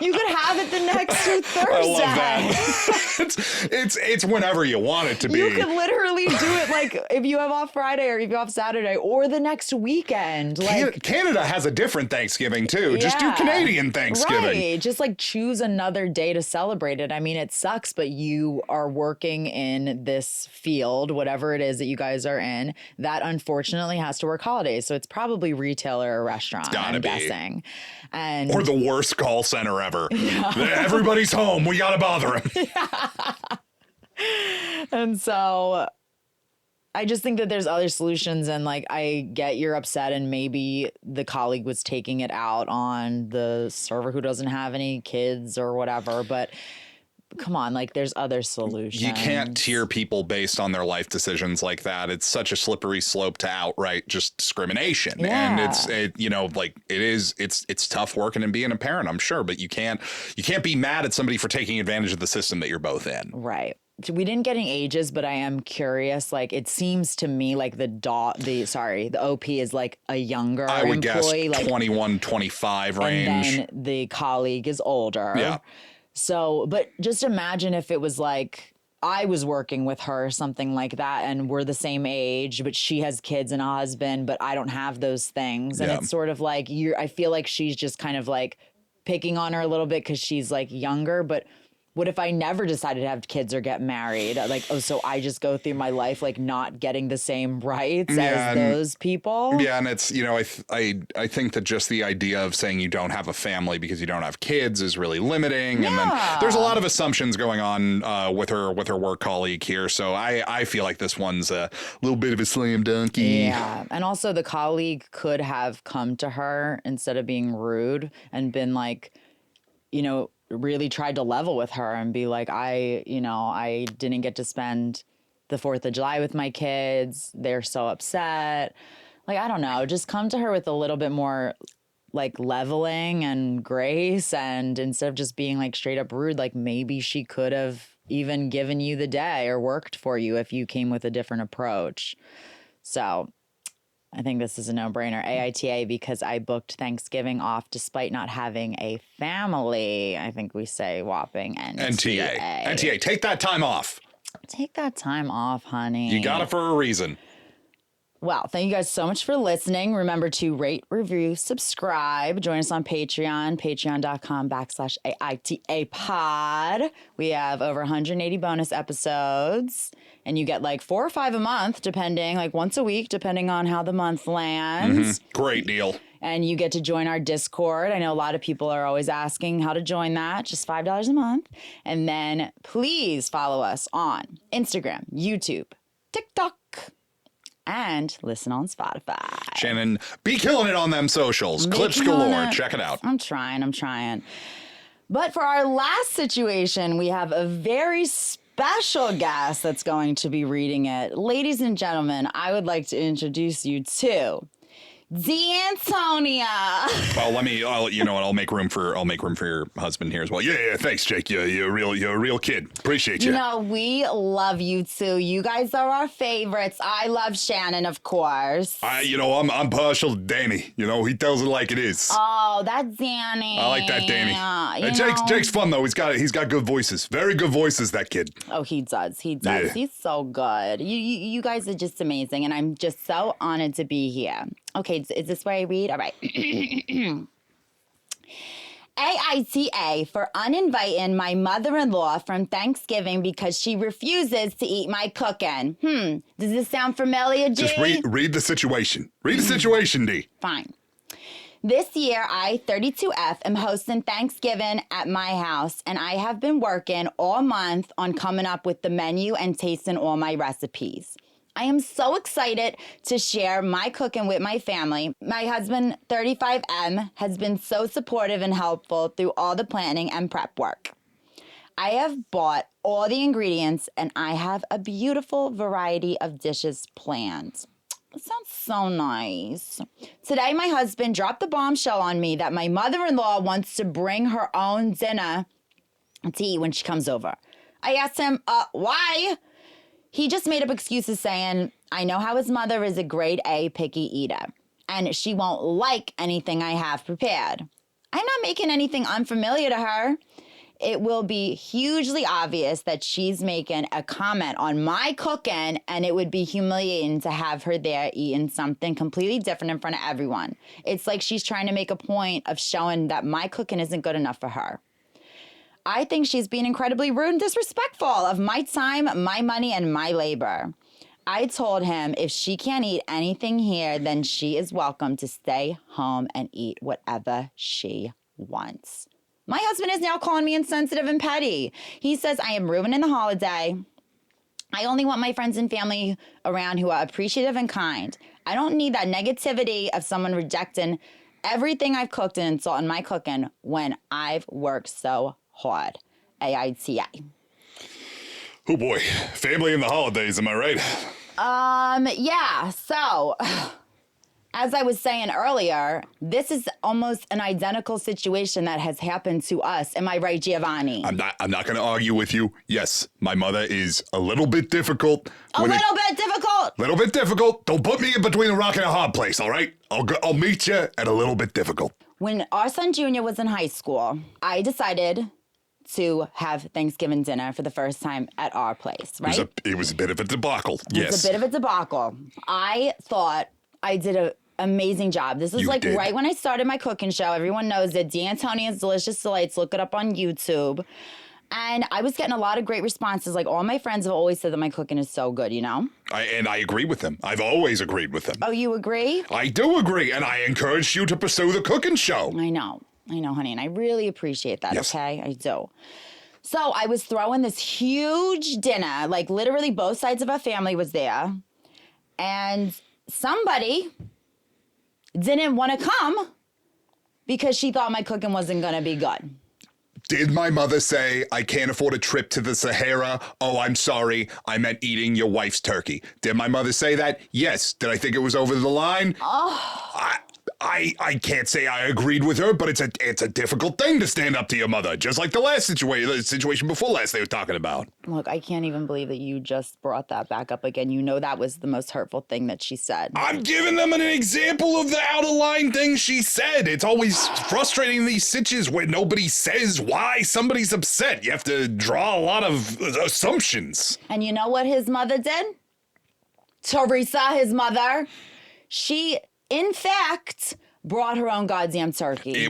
You could have it the next Thursday. I love that. it's whenever you want it to be. You could literally do it, like, if you have off Friday or if you have off Saturday or the next weekend. Like, Canada has a different Thanksgiving too. Just do Canadian Thanksgiving. Right. Just like choose another day to celebrate it. I mean, it sucks, but you are working in this field, whatever it is that you guys are in, that unfortunately has to work holidays. So it's probably retail or a restaurant, I'm guessing. And or the worst call center ever. Yeah. Everybody's home. We got to bother them. Yeah. And so I just think that there's other solutions, and, like, I get you're upset, and maybe the colleague was taking it out on the server who doesn't have any kids or whatever, but come on, like, there's other solutions. You can't tier people based on their life decisions like that. It's such a slippery slope to outright just discrimination. Yeah. And it's tough working and being a parent, I'm sure, but you can't be mad at somebody for taking advantage of the system that you're both in. Right. We didn't get any ages, but I am curious. Like, it seems to me like the OP is like a younger employee. I would guess like 21, 25 range. And then the colleague is older. Yeah. So, but just imagine if it was like I was working with her or something like that, and we're the same age, but she has kids and a husband, but I don't have those things. And it's sort of like I feel like she's just kind of like picking on her a little bit because she's like younger, but what if I never decided to have kids or get married? Like, so I just go through my life like not getting the same rights as those people? Yeah, and it's, you know, I think that just the idea of saying you don't have a family because you don't have kids is really limiting. Yeah. And then there's a lot of assumptions going on with her work colleague here. So I feel like this one's a little bit of a slam dunky. Yeah. And also the colleague could have come to her instead of being rude and been like, you know, really tried to level with her and be like, I didn't get to spend the 4th of July with my kids. They're so upset. Like, I don't know, just come to her with a little bit more like leveling and grace. And instead of just being like straight up rude, like maybe she could have even given you the day or worked for you if you came with a different approach. So I think this is a no-brainer. AITA, because I booked Thanksgiving off despite not having a family. I think we say whopping NTA. NTA, take that time off. Take that time off, honey. You got it for a reason. Well, thank you guys so much for listening. Remember to rate, review, subscribe. Join us on Patreon, patreon.com/AITA pod. We have over 180 bonus episodes, and you get like 4 or 5 a month, depending, like once a week, depending on how the month lands. Mm-hmm. Great deal. And you get to join our Discord. I know a lot of people are always asking how to join that. Just $5 a month. And then please follow us on Instagram, YouTube, TikTok, and listen on Spotify. Shannon, be killing it on them socials. Clips galore. Check it out. I'm trying. But for our last situation, we have a very special guest that's going to be reading it. Ladies and gentlemen, I would like to introduce you to DeeAntonia. Well, you know what? I'll make room for your husband here as well. Yeah. Thanks, Jake. You're a real kid. Appreciate you. You know, we love you too. You guys are our favorites. I love Shannon, of course. I'm partial to Danny. You know, he tells it like it is. Oh, that's Danny. I like that Danny. Jake's fun though. He's got good voices. Very good voices, that kid. Oh, he does. Yeah. He's so good. You guys are just amazing, and I'm just so honored to be here. Okay, is this where I read? All right. AITA for uninviting my mother-in-law from Thanksgiving because she refuses to eat my cooking. Does this sound familiar, G? Just read the situation. Read the situation, D. Fine. This year, I, 32F, am hosting Thanksgiving at my house, and I have been working all month on coming up with the menu and tasting all my recipes. I am so excited to share my cooking with my family. My husband, 35M, has been so supportive and helpful through all the planning and prep work. I have bought all the ingredients, and I have a beautiful variety of dishes planned. It sounds so nice. Today, my husband dropped the bombshell on me that my mother-in-law wants to bring her own dinner to eat when she comes over. I asked him, why? He just made up excuses saying, I know how his mother is a grade A picky eater, and she won't like anything I have prepared. I'm not making anything unfamiliar to her. It will be hugely obvious that she's making a comment on my cooking, and it would be humiliating to have her there eating something completely different in front of everyone. It's like she's trying to make a point of showing that my cooking isn't good enough for her. I think she's being incredibly rude and disrespectful of my time, my money, and my labor. I told him if she can't eat anything here, then she is welcome to stay home and eat whatever she wants. My husband is now calling me insensitive and petty. He says I am ruining the holiday. I only want my friends and family around who are appreciative and kind. I don't need that negativity of someone rejecting everything I've cooked and insulting my cooking when I've worked so hard. AITA. Oh boy, family in the holidays, am I right? Yeah, so as I was saying earlier, this is almost an identical situation that has happened to us. Am I right, Giovanni? I'm not going to argue with you. Yes, my mother is a little bit difficult. A little bit difficult. Little bit difficult. Don't put me in between a rock and a hard place, all right? I'll meet you at a little bit difficult. When our son Junior was in high school, I decided to have Thanksgiving dinner for the first time at our place, right? It was a bit of a debacle, yes. It was a bit of a debacle. I thought I did an amazing job. This was right when I started my cooking show. Everyone knows it. DeeAntonia's Deelicious Deelights. Look it up on YouTube. And I was getting a lot of great responses. Like, all my friends have always said that my cooking is so good, you know? I agree with them. I've always agreed with them. Oh, you agree? I do agree. And I encourage you to pursue the cooking show. I know, honey. And I really appreciate that, yes. Okay? I do. So I was throwing this huge dinner. Like, literally both sides of our family was there. And somebody didn't want to come because she thought my cooking wasn't going to be good. Did my mother say, I can't afford a trip to the Sahara? Oh, I'm sorry. I meant eating your wife's turkey. Did my mother say that? Yes. Did I think it was over the line? Oh. I can't say I agreed with her, but it's a difficult thing to stand up to your mother, just like the situation before last they were talking about. Look, I can't even believe that you just brought that back up again. You know that was the most hurtful thing that she said. I'm giving them an example of the out-of-line thing she said. It's always frustrating in these sitches where nobody says why somebody's upset. You have to draw a lot of assumptions. And you know what his mother did? Teresa, his mother, she, in fact, brought her own goddamn turkey.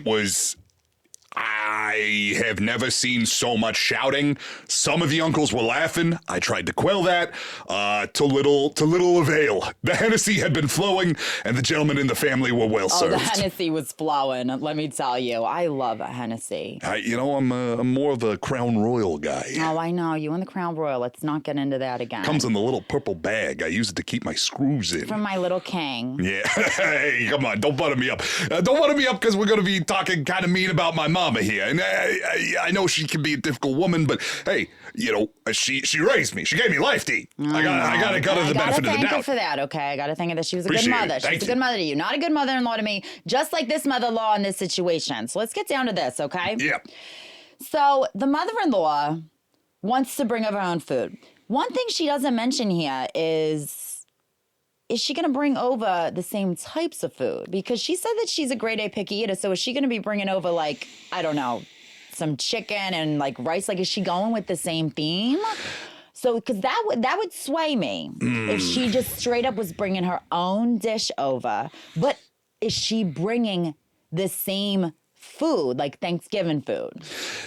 I have never seen so much shouting. Some of the uncles were laughing. I tried to quell that, to little avail. The Hennessy had been flowing, and the gentlemen in the family were well served. Oh, the Hennessy was flowing, let me tell you. I love a Hennessy. I'm more of a Crown Royal guy. Oh, I know. You and the Crown Royal. Let's not get into that again. Comes in the little purple bag. I use it to keep my screws in. From my little king. Yeah. Hey, come on. Don't butter me up. Don't butter me up because we're going to be talking kind of mean about my mama here. you. And I know she can be a difficult woman, but hey, you know, she raised me. She gave me life to eat. I got to the benefit of the doubt. I gotta thank her for that, okay? I gotta thank her that she was a good mother. She's a good mother to you. Not a good mother-in-law to me, just like this mother-in-law in this situation. So let's get down to this, okay? Yeah. So the mother-in-law wants to bring over her own food. One thing she doesn't mention here is she going to bring over the same types of food? Because she said that she's a grade A picky eater. So is she going to be bringing over, like, I don't know, some chicken and, like, rice? Like, is she going with the same theme? So, because that would sway me if she just straight up was bringing her own dish over. But is she bringing the same food, like Thanksgiving food?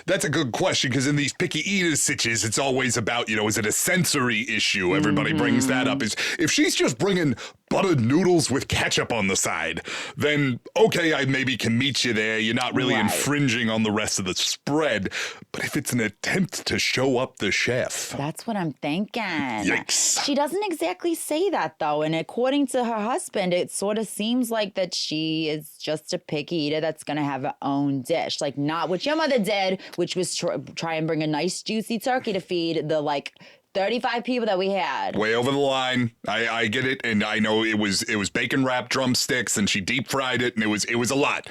That's a good question, because in these picky eater sitches, it's always about, you know, is it a sensory issue? Everybody brings that up. Is if she's just bringing buttered noodles with ketchup on the side, then okay, I maybe can meet you there. You're not really infringing on the rest of the spread. But if it's an attempt to show up the chef, that's what I'm thinking. Yikes. She doesn't exactly say that, though. And according to her husband, it sort of seems like that she is just a picky eater that's going to have her own dish. Like, not what your mother did, which was try and bring a nice juicy turkey to feed the, like, 35 people that we had. Way over the line. I get it, and I know it was bacon wrapped drumsticks, and she deep fried it, and it was a lot.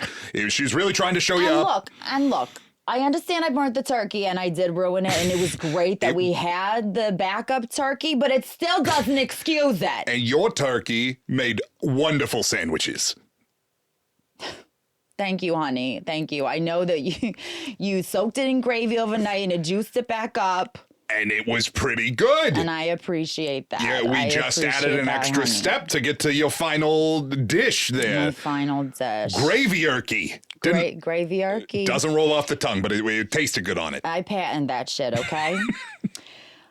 She was really trying to show you up. Look. I understand I burnt the turkey and I did ruin it, and it was great that we had the backup turkey, but it still doesn't excuse it. And your turkey made wonderful sandwiches. Thank you, honey. Thank you. I know that you soaked it in gravy overnight and it juiced it back up. And it was pretty good. And I appreciate that. Yeah, we just added an extra step to get to your final dish there. My final dish. Gravy-erky. Gravy-erky. Doesn't roll off the tongue, but it tasted good on it. I patent that shit, okay?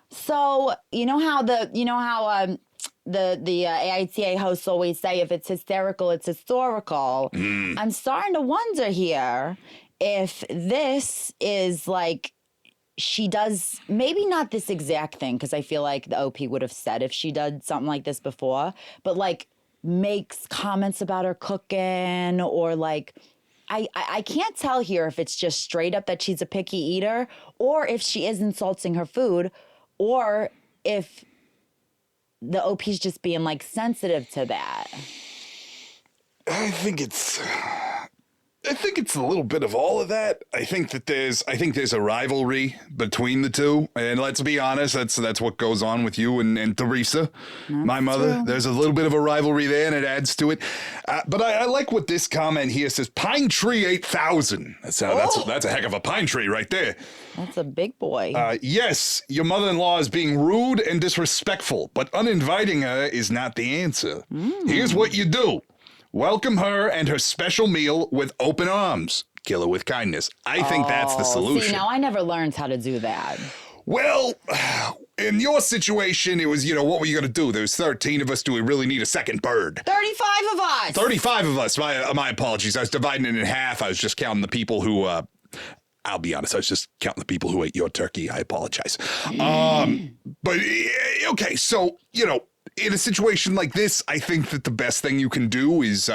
So, you know how the AITA hosts always say, if it's hysterical, it's historical. I'm starting to wonder here if this is like, she does, maybe not this exact thing, because I feel like the OP would have said if she did something like this before, but like makes comments about her cooking, or like, I can't tell here if it's just straight up that she's a picky eater, or if she is insulting her food, or if the OP's just being like sensitive to that. I think it's a little bit of all of that. I think there's a rivalry between the two, and let's be honest, that's what goes on with you and Teresa, my mother. True. There's a little bit of a rivalry there, and it adds to it. But I like what this comment here says. Pine tree 8,000. That's a heck of a pine tree right there. That's a big boy. Yes, your mother-in-law is being rude and disrespectful, but uninviting her is not the answer. Here's what you do. Welcome her and her special meal with open arms. Kill her with kindness. I think that's the solution. See, now I never learned how to do that. Well, in your situation, it was, what were you going to do? There's 13 of us. Do we really need a second bird? 35 of us. 35 of us. My apologies. I was dividing it in half. I was just counting the people who, I'll be honest, I was just counting the people who ate your turkey. I apologize. But, okay, so, in a situation like this, I think that the best thing you can do is,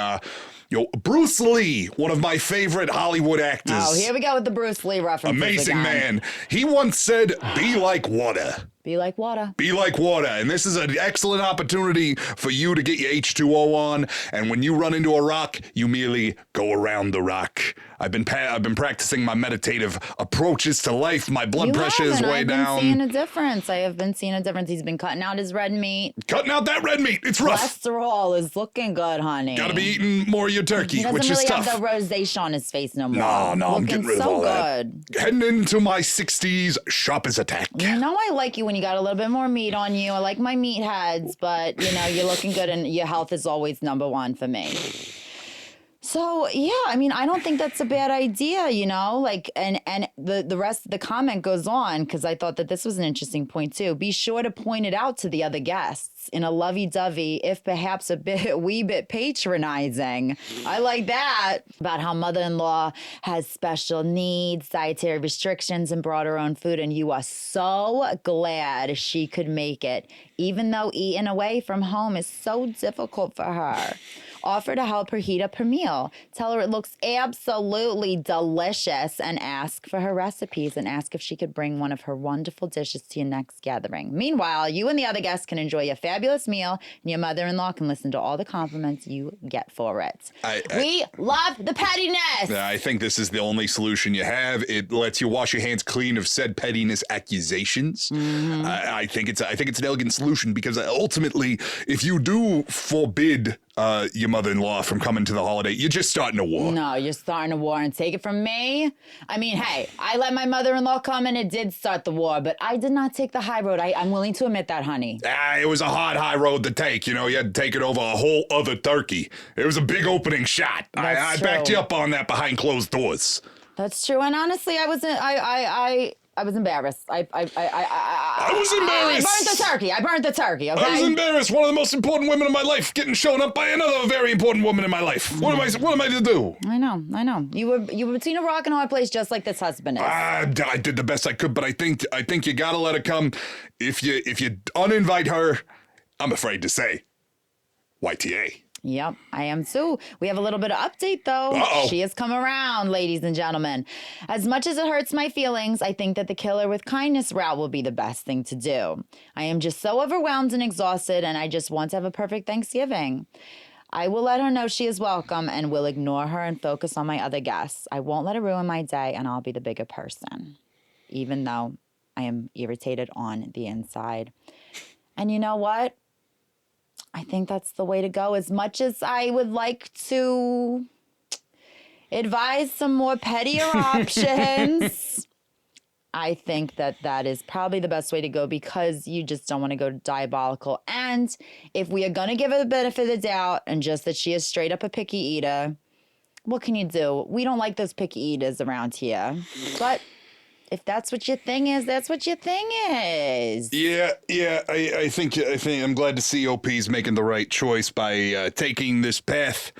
Bruce Lee, one of my favorite Hollywood actors. Oh, here we go with the Bruce Lee reference. Amazing man. He once said, "Be like water." Be like water. Be like water. And this is an excellent opportunity for you to get your H2O on. And when you run into a rock, you merely go around the rock. I've been practicing my meditative approaches to life. My blood pressure is way down. I have been seeing a difference. I have been seeing a difference. He's been cutting out his red meat. Cutting out that red meat. It's rough. Cholesterol is looking good, honey. Got to be eating more of your turkey, which is tough. He doesn't really have the rosacea on his face no more. No, I'm getting rid of all that. Heading into my 60s, sharp as a tack. I like you when you got a little bit more meat on you. I like my meatheads, but, you're looking good and your health is always number one for me. So, yeah, I don't think that's a bad idea, and the rest of the comment goes on, because I thought that this was an interesting point, too. Be sure to point it out to the other guests in a lovey-dovey, if perhaps a wee bit patronizing. I like that. About how mother-in-law has special needs, dietary restrictions, and brought her own food, and you are so glad she could make it, even though eating away from home is so difficult for her. Offer to help her heat up her meal. Tell her it looks absolutely delicious and ask for her recipes and ask if she could bring one of her wonderful dishes to your next gathering. Meanwhile, you and the other guests can enjoy a fabulous meal and your mother-in-law can listen to all the compliments you get for it. We love the pettiness. I think this is the only solution you have. It lets you wash your hands clean of said pettiness accusations. I think it's an elegant solution because ultimately, if you do forbid your mother-in-law from coming to the holiday, you're just starting a war. No, you're starting a war, and take it from me. I mean, hey, I let my mother-in-law come and it did start the war, but I did not take the high road. I'm willing to admit that, honey. It was a high road to take. You had to take it over a whole other turkey. It was a big opening shot. I backed you up on that behind closed doors. That's true, and honestly, I was embarrassed. I was embarrassed. I burnt the turkey, okay? I was embarrassed. One of the most important women in my life getting shown up by another very important woman in my life. What am I to do? I know. You were between a rock and a hard place just like this husband is. I did the best I could, but I think you gotta let her come. If you uninvite her, I'm afraid to say, YTA. Yep, I am too. We have a little bit of update, though. Uh-oh. She has come around, ladies and gentlemen. As much as it hurts my feelings, I think that the killer with kindness route will be the best thing to do. I am just so overwhelmed and exhausted, and I just want to have a perfect Thanksgiving. I will let her know she is welcome and will ignore her and focus on my other guests. I won't let her ruin my day, and I'll be the bigger person, even though I am irritated on the inside. And you know what? I think that's the way to go. As much as I would like to advise some more pettier options, I think that is probably the best way to go because you just don't want to go diabolical. And if we are going to give her the benefit of the doubt and just that she is straight up a picky eater, what can you do? We don't like those picky eaters around here. But if that's what your thing is, that's what your thing is. Yeah. I think I'm glad to see OP's making the right choice by taking this path.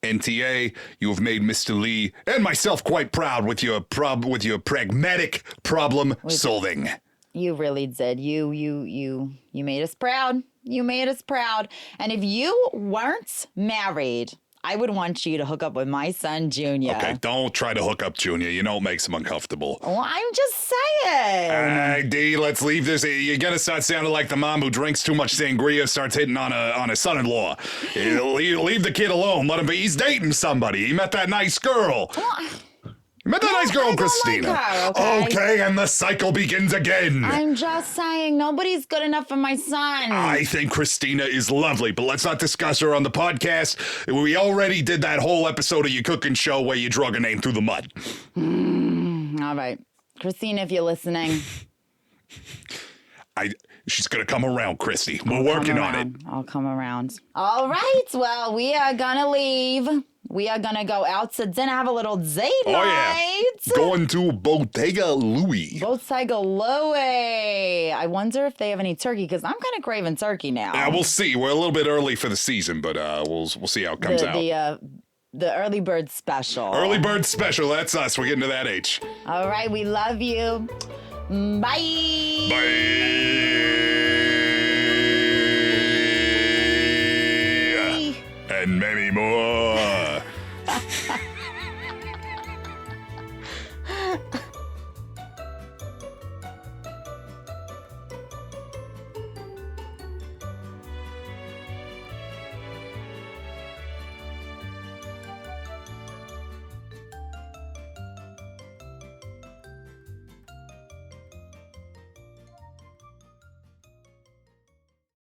NTA, you have made Mr. Lee and myself quite proud with your pragmatic problem solving. You really did. You made us proud. You made us proud. And if you weren't married, I would want you to hook up with my son, Junior. Okay, don't try to hook up Junior. You know it makes him uncomfortable. Well, I'm just saying. Dee, let's leave this. You're going to start sounding like the mom who drinks too much sangria, starts hitting on a son-in-law. Leave the kid alone. Let him be. He's dating somebody. He met that nice girl. Met that nice girl, Christina. Like her, okay, and the cycle begins again. I'm just saying, nobody's good enough for my son. I think Christina is lovely, but let's not discuss her on the podcast. We already did that whole episode of your cooking show where you drug her name through the mud. All right. Christina, if you're listening. She's going to come around, Christy. We're working on it. I'll come around. All right. Well, we are going to leave. We are going to go out to dinner, have a little date night. Yeah. Going to Bottega Louie. Bottega Louie. I wonder if they have any turkey, because I'm kind of craving turkey now. Yeah, we'll see. We're a little bit early for the season, but we'll see how it comes out. The early bird special. Early bird special. That's us. We're getting to that age. All right. We love you. Bye. Bye. And many more.